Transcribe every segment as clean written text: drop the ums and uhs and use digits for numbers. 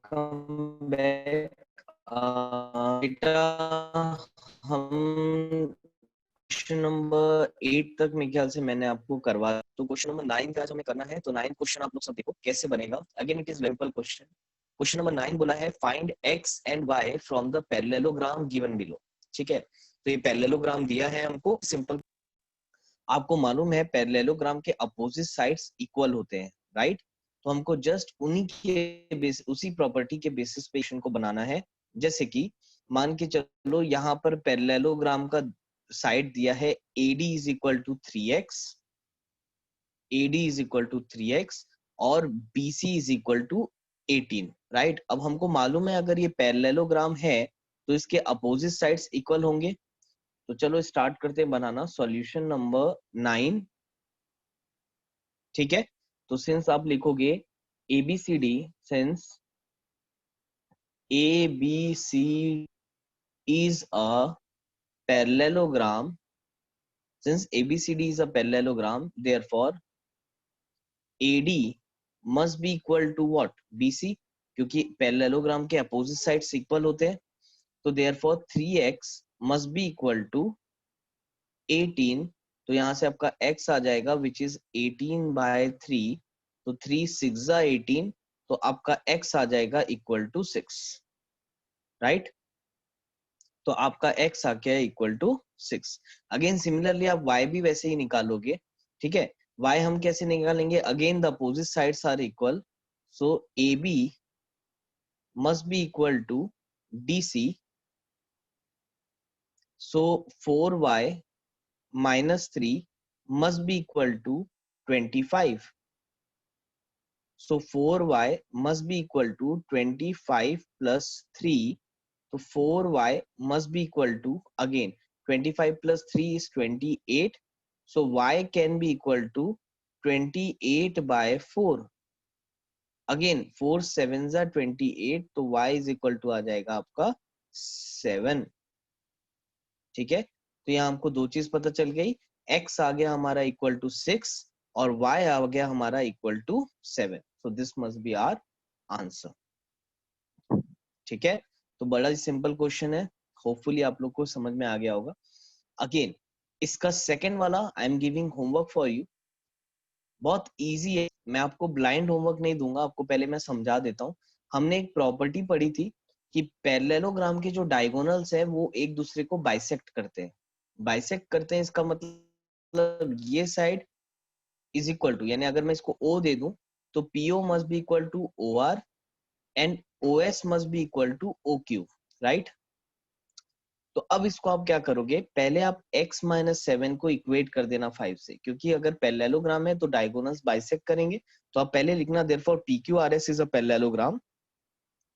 Welcome back. बेटा हम question number 8 तक मेरे ख्याल से मैंने आपको करवा, तो क्वेश्चन नंबर 9 का आज हमें करना है। तो 9 क्वेश्चन आप लोग सब देखो कैसे बनेगा। Again it is simple question. Question number 9 बोला है find x and y from the parallelogram given below. ठीक है, तो ये पैरेललोग्राम दिया है हमको। सिंपल, आपको मालूम है पैरेललोग्राम के अपोजिट साइड्स इक्वल होते हैं, राइट? तो हमको जस्ट उन्हीं के बेस, उसी प्रॉपर्टी के बेसिस पे इक्वेशन को बनाना है। जैसे कि मान के चलो यहाँ पर पैरेललोग्राम का साइड दिया है AD is equal to 3x, AD is equal to 3x और BC is equal to 18, right? अब हमको मालूम है अगर ये पैरेललोग्राम है तो इसके अपोजिट साइड्स इक्वल होंगे। तो चलो स्टार्ट करते हैं बनाना सॉल्यूशन नंबर 9। ठीक है, तो सिंस आप लिखोगे ABCD, since ABC is a parallelogram, since ABCD is a parallelogram, therefore AD must be equal to what? BC, क्योंकि पैरेललोग्राम के अपोजिट साइड्स इक्वल होते हैं। तो therefore 3x must be equal to 18। तो यहाँ से आपका x आ जाएगा विच इज 18/3। तो 3 6 18, तो आपका x आ जाएगा इक्वल टू 6, राइट? तो आपका x आ गया इक्वल टू 6। अगेन सिमिलरली आप y भी वैसे ही निकालोगे। ठीक है, y हम कैसे निकालेंगे? Again the opposite sides are equal, so AB must be equal to BC, so 4y minus 3 must be equal to 25. So 4y must be equal to 25 plus 3. So 4y must be equal to, again 25 plus 3 is 28. So y can be equal to 28/4. Again 4 7s are 28, तो y is equal to आ जाएगा आपका 7। ठीक है, तो यहाँ हमको दो चीज पता चल गई। x आ गया हमारा इक्वल टू 6 और y आ गया हमारा equal to 7। So this must be our answer. ठीक है, तो बड़ा ही सिंपल क्वेश्चन है, होपफुली आप लोग को समझ में आ गया होगा। अगेन इसका सेकंड वाला I am giving homework for you, बहुत इजी है। मैं आपको ब्लाइंड होमवर्क नहीं दूंगा, आपको पहले मैं समझा देता हूँ। हमने एक प्रॉपर्टी पढ़ी थी कि पैरेललोग्राम के जो डायगोनल्स है वो एक दूसरे को बाइसेक्ट करते हैं। बाइसेक्ट करते हैं इसका मतलब ये साइड इज इक्वल टू, यानी अगर मैं इसको O दे दूं तो PO must be equal to OR and OS must be equal to OQ, right? तो अब इसको आप क्या करोगे? पहले आप x माइनस 7 को इक्वेट कर देना 5 से, क्योंकि अगर पैरेललोग्राम है तो डायगोनल्स बाइसेक्ट करेंगे। तो आप पहले लिखना therefore PQRS is a parallelogram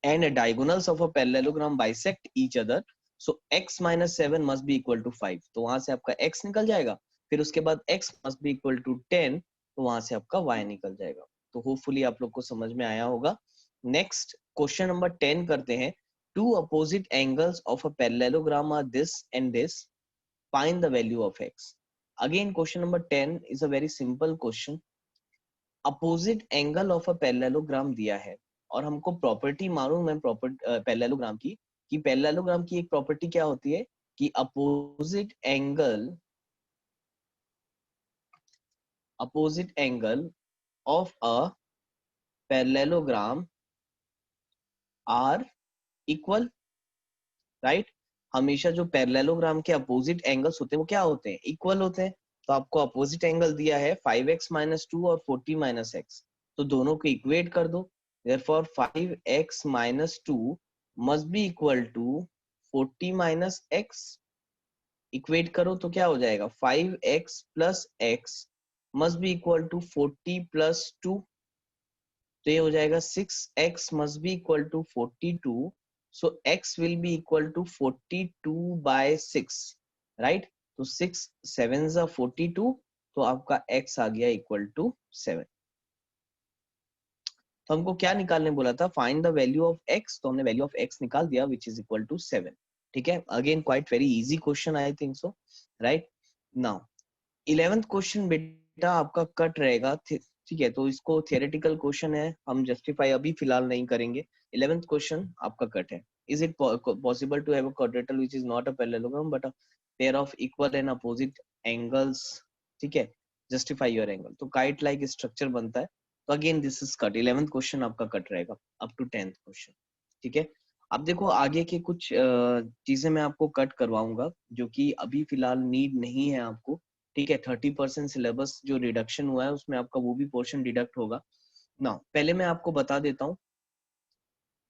and diagonals of a parallelogram bisect each other, so x minus 7 must be equal to 5। तो वहां से आपका x निकल जाएगा, फिर उसके बाद x must be equal to 10, तो वहां से आपका y निकल जाएगा। तो होपफुली आप लोग को समझ में आया होगा। नेक्स्ट क्वेश्चन नंबर 10 करते हैं। Two opposite angles of a parallelogram are this and this, find the value of x। Again question number 10 is a very simple question। Opposite angle of a parallelogram दिया है और हमको property मालूम है parallelogram की, कि पैरेललोग्राम की एक प्रॉपर्टी क्या होती है कि opposite angle of a parallelogram are equal, right? हमेशा जो पैरेललोग्राम के अपोजिट एंगल्स होते हैं वो क्या होते हैं? इक्वल होते हैं। तो आपको अपोजिट एंगल दिया है 5x minus 2 और 40 minus x, तो दोनों को इक्वेट कर दो। therefore 5x minus 2 must be equal to 40 minus x। Equate करो तो क्या हो जाएगा? 5x plus x must be equal to 40 plus 2, तो ये हो जाएगा 6x must be equal to 42, so x will be equal to 42/6, right? तो 6 7s are 42, तो आपका x आ गया इक्वल टू 7। तो हमको क्या निकालने बोला था? Find the value of x, तो हमने वैल्यू ऑफ x निकाल दिया विच इज इक्वल टू 7। ठीक है, again quite very easy question I think so, right? Now 11th question बेटा आपका कट रहेगा ठीक है, तो इसको थियोरेटिकल क्वेश्चन है, हम जस्टिफाई अभी फिलहाल नहीं करेंगे। 11th क्वेश्चन आपका कट है। Is it possible to have a quadrilateral which is not a parallelogram but a pair of equal and opposite angles? ठीक है, जस्टिफाई योर एंगल। तो काइट लाइक स्ट्रक्चर बनता है, तो again this is cut. 11th question आपका cut रहेगा up to 10th question. ठीक है, अब देखो आगे के कुछ चीजें मैं आपको कट करवाऊंगा जो कि अभी फिलहाल नीड नहीं है आपको। ठीक है, 30% सिलेबस जो रिडक्शन हुआ है उसमें आपका वो भी पोर्शन डिडक्ट होगा ना। पहले मैं आपको बता देता हूँ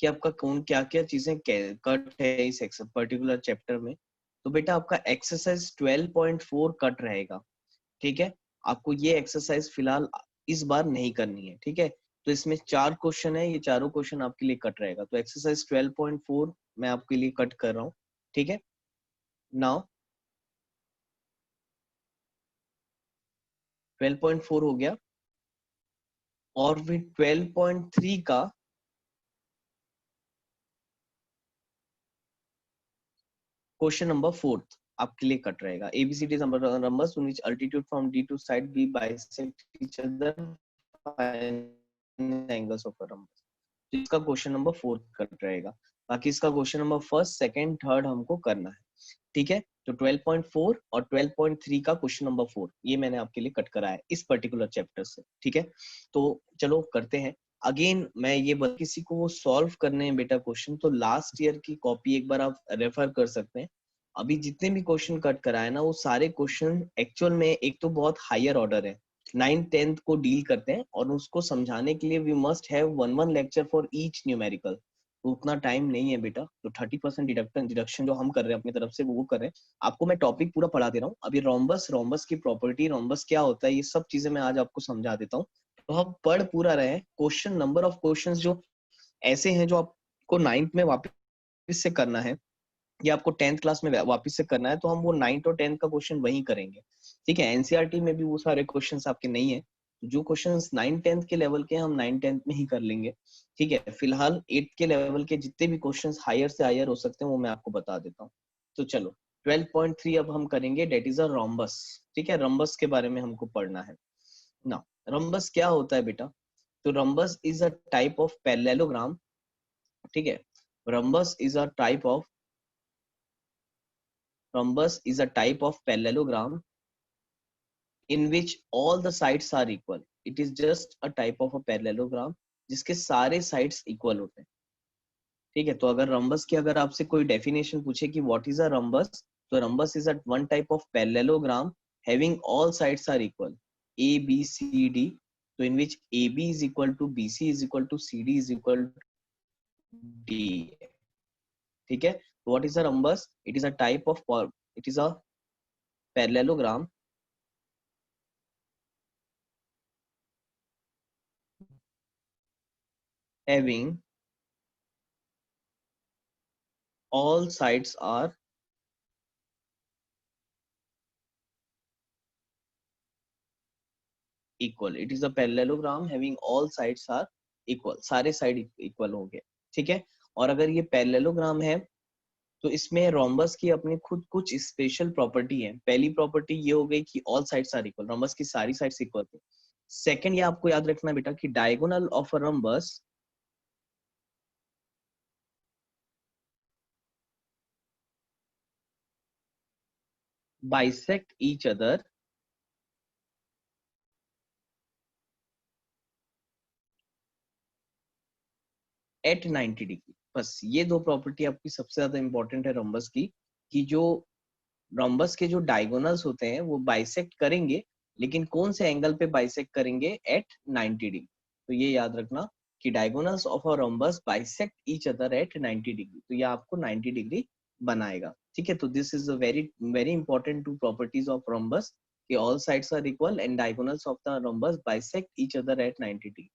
कि आपका कौन क्या क्या चीजें कट है इस पर्टिकुलर चैप्टर में। तो बेटा आपका एक्सरसाइज 12.4 कट रहेगा। ठीक है, आपको ये एक्सरसाइज फिलहाल इस बार नहीं करनी है। ठीक है, तो इसमें 4 क्वेश्चन है, ये चारों क्वेश्चन आपके लिए कट रहेगा। तो एक्सरसाइज 12.4 मैं आपके लिए कट कर रहा हूँ। ठीक है, नाउ 12.4 हो गया, और फिर 12.3 का क्वेश्चन नंबर 4 आपके लिए कट रहेगा। ABCD numbers which altitude from D to side B bisect each other angles of a rhombus. इसका क्वेश्चन नंबर 4 कट रहेगा। बाकी इसका question number first, second, third हमको करना है। ठीक है, तो 12.4 और 12.3 का क्वेश्चन नंबर 4 ये मैंने आपके लिए कट करा है इस पर्टिकुलर चैप्टर से। ठीक है, तो चलो करते हैं। अगेन मैं ये किसी को वो सॉल्व करने हैं बेटा क्वेश्चन, तो लास्ट ईयर की कॉपी एक बार आप रेफर कर सकते हैं। अभी जितने भी क्वेश्चन कट कराए ना वो सारे क्वेश्चन एक्चुअल में एक तो बहुत हायर ऑर्डर है, 9th 10th को डील करते हैं, और उसको समझाने के लिए we must have one lecture for each numerical. तो उतना टाइम नहीं है बेटा, तो 30% डिडक्शन जो हम कर रहे हैं अपनी तरफ से वो कर रहे हैं। आपको मैं टॉपिक पूरा पढ़ा दे रहा हूँ। अभी रोम्बस, रोम्बस की प्रॉपर्टी, रोम्बस क्या होता है, ये सब चीजें मैं आज आपको समझा देता हूँ। तो हम पढ़ पूरा रहे हैं। क्वेश्चन नंबर ऑफ क्वेश्चंस जो ऐसे हैं जो आपको 9th में वापस से करना है, या आपको 10th क्लास में वापस से करना है, तो हम वो 9th और 10th का क्वेश्चन वही करेंगे। ठीक है, एनसीईआरटी में भी वो सारे क्वेश्चंस आपके नहीं है। जो क्वेश्चंस 9th 10th के लेवल के हम 9th 10th में ही कर लेंगे। ठीक है, फिलहाल 8th के लेवल के जितने भी क्वेश्चंस हायर से हायर हो सकते हैं वो मैं आपको बता देता हूँ। तो चलो 12.3 अब हम करेंगे, डेट इज अ रोम्बस। ठीक है, रोम्बस के बारे में हमको पढ़ना है ना। रोम्बस क्या होता है बेटा? तो rhombus is a type of parallelogram. ठीक है, rhombus is a type of rhombus is a type of parallelogram in which all the sides are equal. It is just a type of a parallelogram जिसके सारे sides equal होते हैं। ठीक है, तो अगर rhombus की अगर आपसे कोई definition पूछे कि what is a rhombus, तो rhombus is a one type of parallelogram having all sides are equal, A, B, C, D. तो in which AB is equal to BC is equal to CD is equal to D. ठीक है, what is a rhombus? It is a type of, it is a parallelogram having all sides are equal. It is a parallelogram having all sides are equal. सारे side equal होंगे। ठीक है, और अगर ये parallelogram है तो इसमें रोम्बस की अपनी खुद कुछ स्पेशल प्रॉपर्टी है। पहली प्रॉपर्टी ये हो गई कि all sides are equal, rhombus की सारी साइड्स इक्वल थी। सेकंड, ये आपको याद रखना बेटा कि diagonal of a rhombus bisect each other at 90 degree. बस ये दो प्रॉपर्टी आपकी सबसे ज्यादा इंपॉर्टेंट है रोम्बस की, कि जो रोम्बस के जो डायगोनल्स होते हैं वो बाइसेक्ट करेंगे, लेकिन कौन से एंगल पे बाइसेक्ट करेंगे? At 90 degree. तो ये याद रखना कि diagonals of a rhombus bisect each other at 90 degree. तो ये आपको 90 डिग्री बनाएगा। ठीक है, तो this is a very very important two properties of rhombus कि all sides are equal and diagonals of the rhombus bisect each other at 90 degree.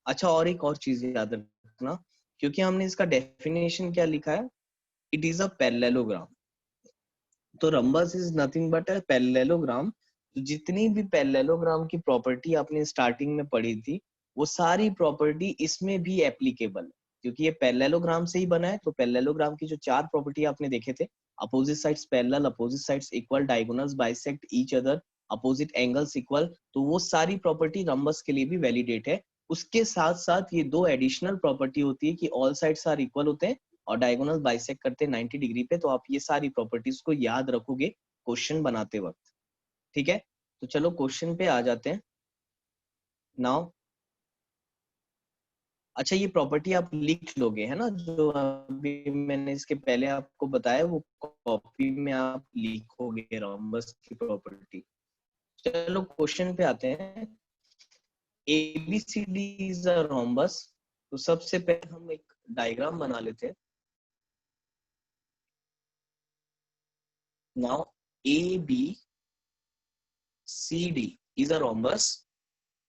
अच्छा, और एक और चीज याद रखना, क्योंकि हमने इसका डेफिनेशन क्या लिखा है, इट इज अ पैरेललोग्राम। तो rhombus is nothing but a parallelogram. जितनी भी पैरेललोग्राम की प्रॉपर्टी आपने स्टार्टिंग में पढ़ी थी वो सारी प्रॉपर्टी इसमें भी एप्लीकेबल है, क्योंकि ये पैरेललोग्राम से ही बना है। तो पैरेललोग्राम की जो 4 प्रॉपर्टी आपने देखे थे, opposite sides parallel, opposite sides equal, diagonals bisect each other, opposite angles equal, तो वो सारी प्रॉपर्टी रम्बस के लिए भी वैलिडेट है। उसके साथ साथ ये दो एडिशनल प्रॉपर्टी होती है कि ऑल साइड्स आर इक्वल होते हैं और डायगोनल बाइसेक्ट करते हैं 90 डिग्री पे। तो आप ये सारी प्रॉपर्टीज को याद रखोगे क्वेश्चन बनाते वक्त, ठीक है। तो चलो क्वेश्चन पे आ जाते हैं नाउ। अच्छा, ये प्रॉपर्टी आप लिख लोगे है ना, जो अभी मैंने इसके पहले आपको बताया, वो कॉपी में आप लिखोगे रोम्बस की प्रॉपर्टी। चलो क्वेश्चन पे आते हैं। ABCD is a rhombus. तो सबसे पहले हम एक डायग्राम बना लेते हैं। Now ABCD is a rhombus.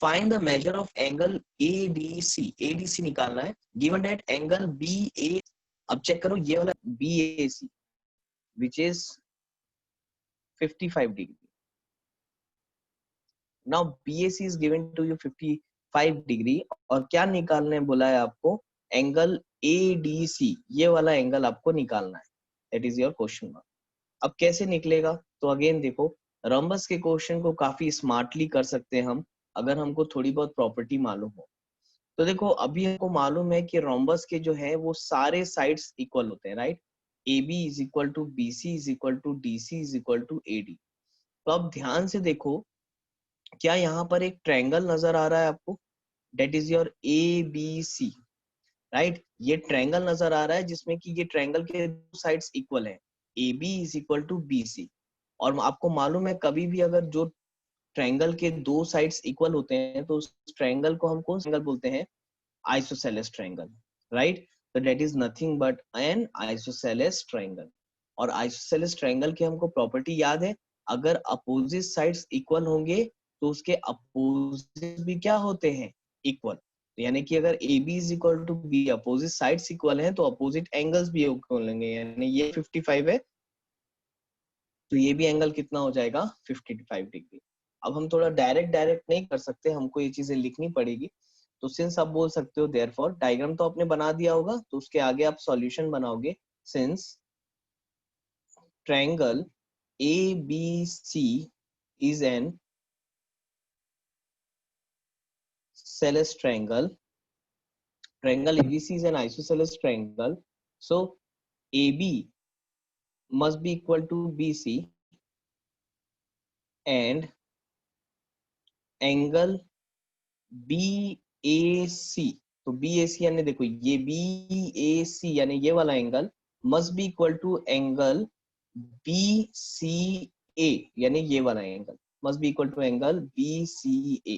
Find the measure of angle ADC। ADC निकालना है गिवन दैट एंगल BA। अब चेक करो ये वाला BAC which is 55 degree. Now BAC is given to you 55 degree और क्या निकालने बोला है आपको, एंगल ADC, ये वाला एंगल आपको निकालना है। That is your question mark. अब कैसे निकलेगा, तो अगेन देखो, रम्बस के क्वेश्चन को काफी स्मार्टली कर सकते हैं हम अगर हमको थोड़ी बहुत प्रॉपर्टी मालूम हो। तो देखो अभी हमको मालूम है कि रोम्बस के जो है वो सारे साइड्स इक्वल होते हैं, right. AB is equal to BC is equal to DC is equal to AD। तो अब ध्यान से देखो, क्या यहाँ पर एक ट्रायंगल नजर आ रहा है आपको, that is your ABC, right. ये ट्रायंगल नजर आ रहा है जिसमें कि ये ट्रायंगल के दो साइड्स इक्वल हैं, AB is equal to BC। और आपको मालूम है कभी भी अगर जो ट्रायंगल के दो साइड्स इक्वल होते हैं तो उस ट्रायंगल को हम कौन सा ट्रायंगल बोलते हैं, आइसोसेलेस ट्रायंगल, राइट। तो that is nothing but N isosceles triangle. और आइसोसेलेस ट्रायंगल की हमको प्रॉपर्टी याद है, अगर अपोजिट साइड्स इक्वल होंगे तो उसके अपोजिट भी क्या होते हैं, इक्वल। यानी कि अगर AB is equal to B, opposite sides equal हैं तो अपोजिट एंगल्स भी इक्वल होंगे। यानी ये 55 है तो ये भी एंगल कितना हो जाएगा, 55 डिग्री। अब हम थोड़ा डायरेक्ट डायरेक्ट नहीं कर सकते, हमको ये चीजें लिखनी पड़ेगी। तो सिंस आप बोल सकते हो देयरफॉर, डायग्राम तो आपने बना दिया होगा तो उसके आगे आप सॉल्यूशन बनाओगे। Since triangle ABC is an isosceles triangle, triangle ABC is an isosceles triangle, so AB must be equal to BC and angle BAC। तो BAC यानी देखो ये BAC यानी ये वाला angle must be equal to angle BCA, यानी ये वाला angle must be equal to angle BCA।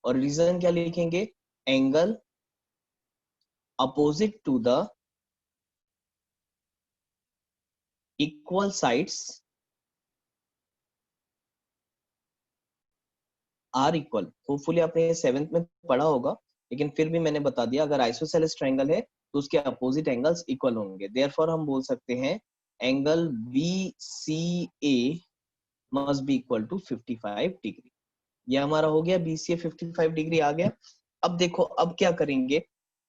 और रीजन क्या लिखेंगे, angle opposite to the equal sides are equal. Hopefully आपने 7th में पढ़ा होगा, लेकिन फिर भी मैंने बता दिया, अगर आइसोसेलेस ट्रायंगल है तो उसके अपोजिट एंगल्स इक्वल होंगे। देयरफॉर हम बोल सकते हैं angle BCA must be equal to 55 degree. ये हमारा हो गया, BCA 55 डिग्री आ गया। अब देखो अब क्या करेंगे,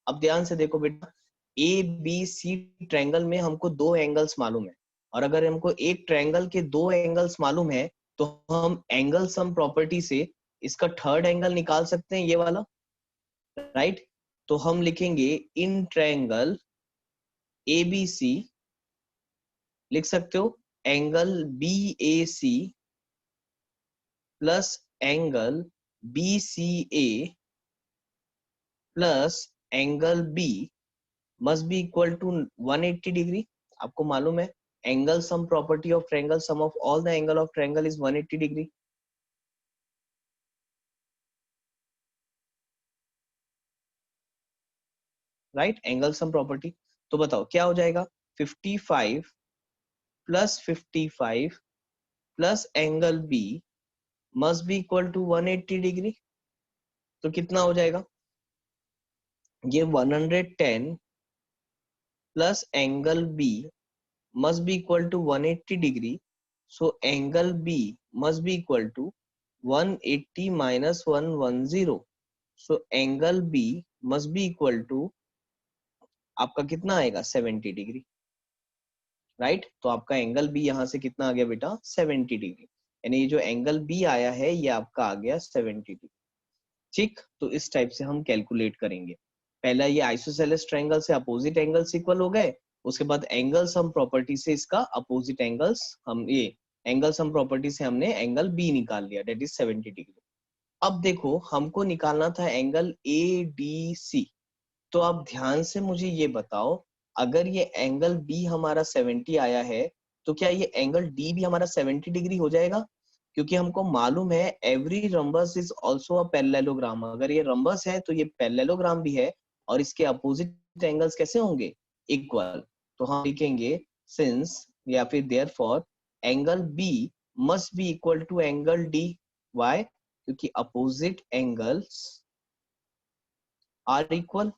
अब ध्यान से देखो बेटा, ABC ट्रायंगल में हमको दो एंगल्स मालूम है, और अगर हमको एक ट्रायंगल के दो एंगल्स मालूम है तो हम एंगल सम प्रॉपर्टी से इसका थर्ड एंगल निकाल सकते हैं, ये वाला, राइट। तो हम लिखेंगे इन ट्रायंगल ABC, लिख सकते हो angle BAC plus angle BCA plus angle B must be equal to 180 degree. आपको मालूम है angle sum property of triangle, sum of all the angle of triangle is 180 degree, right. Angle sum property. तो बताओ क्या हो जाएगा, 55 plus 55 plus angle B must be equal to 180 degree. तो कितना हो जाएगा, ये 110 plus angle B must be equal to 180 degree, so angle B must be equal to 180 minus 110, so angle B must be equal to आपका कितना आएगा 70 degree, right. तो आपका एंगल B यहाँ से कितना आ गया बेटा 70 डिग्री। यानी ये जो एंगल बी आया है ये आपका आ गया 70 डिग्री। ठीक, तो इस टाइप से हम कैलकुलेट करेंगे। पहला ये आइसोसेलेस ट्रायंगल से अपोजिट एंगल्स इक्वल हो गए, उसके बाद एंगल सम प्रॉपर्टी से इसका अपोजिट एंगल्स हम ये एंगल सम प्रॉपर्टी से हमने एंगल बी निकाल लिया, दैट इज 70 डिग्री। अब देखो हमको निकालना था एंगल ए डी सी। तो आप ध्यान से मुझे ये बताओ, अगर ये एंगल बी हमारा 70 आया है तो क्या ये एंगल डी भी हमारा 70 डिग्री हो जाएगा? क्योंकि हमको मालूम है every rhombus is also a parallelogram. अगर ये रम्बस है तो ये पैरेललोग्राम भी है, और इसके अपोजिट एंगल्स कैसे होंगे? इक्वल। तो हम लिखेंगे सिंस या फिर therefore angle B must be equal to angle D. Why? क्योंकि opposite angles are equal,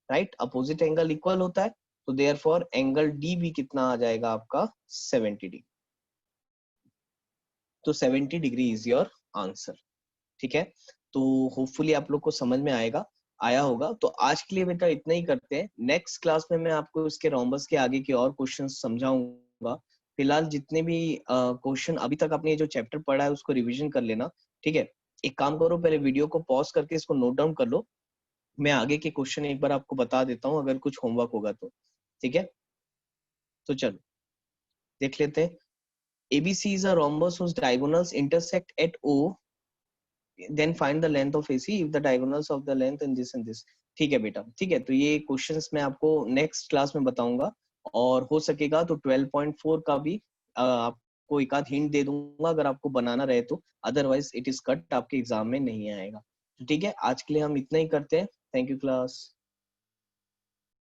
right? Opposite angle equal होता है, तो देयरफॉर एंगल डी भी कितना आ जाएगा आपका? 70 डिग्री। तो 70 डिग्री इज योर आंसर। ठीक है, तो होपफुली आप लोग को समझ में आया होगा। तो आज के लिए बेटा इतना ही करते हैं। नेक्स्ट क्लास में मैं आपको इसके रोम्बस के आगे के और क्वेश्चन समझाऊंगा। फिलहाल जितने भी क्वेश्चन अभी तक आपने जो चैप्टर पढ़ा है उसको रिवीजन कर लेना। ठीक है, एक काम करो, पहले वीडियो को पॉज करके इसको नोट डाउन कर लो। मैं आगे के क्वेश्चन एक बार आपको बता देता हूँ अगर कुछ होमवर्क होगा तो। ठीक है, तो चलो देख लेते हैं। ABC is a rhombus whose diagonals intersect at O, then find the length of AC if the diagonals of the length and this। ठीक है बेटा, ठीक है, तो ये क्वेश्चंस मैं आपको नेक्स्ट क्लास में बताऊंगा, और हो सकेगा तो 12.4 का भी आपको एक आध हिंट दे दूंगा अगर आपको बनाना रहे तो। अदरवाइज इट इज कट, आपके एग्जाम में नहीं आएगा। ठीक है, आज के लिए हम इतना ही करते हैं। Thank you class.